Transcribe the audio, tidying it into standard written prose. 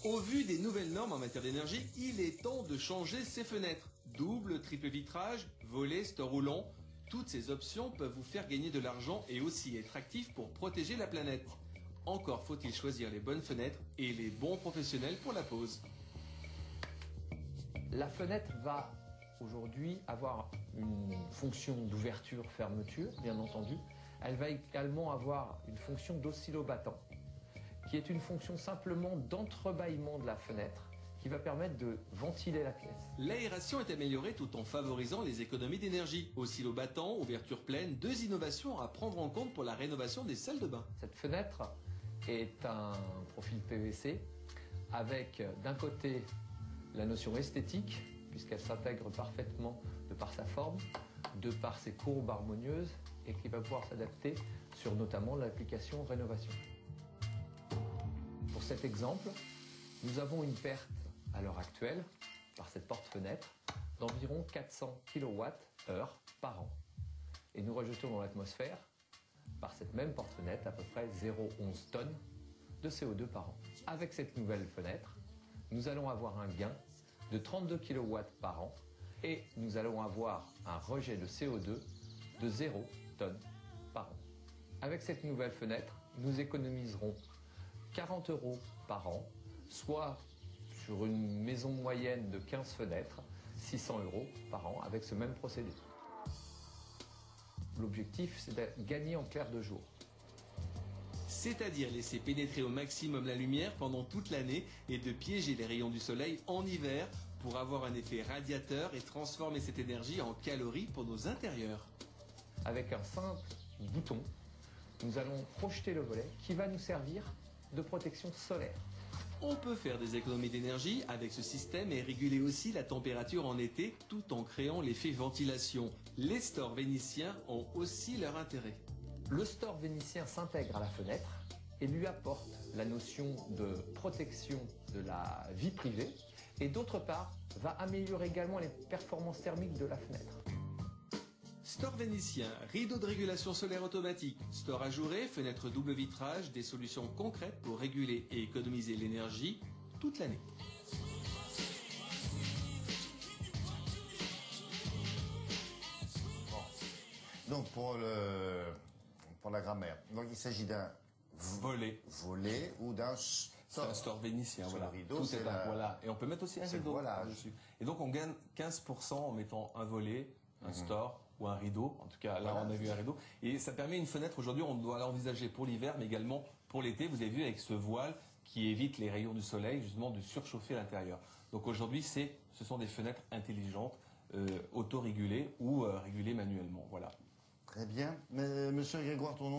Au vu des nouvelles normes en matière d'énergie, il est temps de changer ces fenêtres. Double, triple vitrage, volet, store roulant, toutes ces options peuvent vous faire gagner de l'argent et aussi être actifs pour protéger la planète. Encore faut-il choisir les bonnes fenêtres et les bons professionnels pour la pose. La fenêtre va aujourd'hui avoir une fonction d'ouverture-fermeture, bien entendu. Elle va également avoir une fonction d'oscillobattant, qui est une fonction simplement d'entrebâillement de la fenêtre, qui va permettre de ventiler la pièce. L'aération est améliorée tout en favorisant les économies d'énergie. Oscillobattant, ouverture pleine, deux innovations à prendre en compte pour la rénovation des salles de bain. Cette fenêtre est un profil PVC avec d'un côté la notion esthétique, puisqu'elle s'intègre parfaitement de par sa forme, de par ses courbes harmonieuses et qui va pouvoir s'adapter sur notamment l'application rénovation. Pour cet exemple, nous avons une perte à l'heure actuelle, par cette porte-fenêtre, d'environ 400 kWh par an. Et nous rejetons dans l'atmosphère, par cette même porte-fenêtre, à peu près 0,11 tonnes de CO2 par an. Avec cette nouvelle fenêtre, nous allons avoir un gain de 32 kW par an et nous allons avoir un rejet de CO2 de 0 tonnes par an. Avec cette nouvelle fenêtre, nous économiserons 40 € par an, soit sur une maison moyenne de 15 fenêtres, 600 € par an avec ce même procédé. L'objectif, c'est de gagner en clair de jour. C'est-à-dire laisser pénétrer au maximum la lumière pendant toute l'année et de piéger les rayons du soleil en hiver pour avoir un effet radiateur et transformer cette énergie en calories pour nos intérieurs. Avec un simple bouton, nous allons projeter le volet qui va nous servir de protection solaire. On peut faire des économies d'énergie avec ce système et réguler aussi la température en été tout en créant l'effet ventilation. Les stores vénitiens ont aussi leur intérêt. Le store vénitien s'intègre à la fenêtre et lui apporte la notion de protection de la vie privée et d'autre part va améliorer également les performances thermiques de la fenêtre. Store vénitien, rideau de régulation solaire automatique, store ajouré, fenêtre double vitrage, des solutions concrètes pour réguler et économiser l'énergie toute l'année. Donc pour la grammaire, donc il s'agit d'un Volet. volet ou d'un C'est un store vénitien, sur voilà. le rideau, Tout c'est est un voilà. Et on peut mettre aussi un c'est le rideau voilage. dessus. Et donc on gagne 15% en mettant un volet, un store ou un rideau. En tout cas, là Voilà. on a vu un rideau. Et ça permet une fenêtre. Aujourd'hui, on doit l'envisager pour l'hiver, mais également pour l'été. Vous avez vu avec ce voile qui évite les rayons du soleil, justement, de surchauffer l'intérieur. Donc aujourd'hui, ce sont des fenêtres intelligentes, auto-régulées ou régulées manuellement. Voilà. Très bien. Mais Monsieur Grégoire, ton nom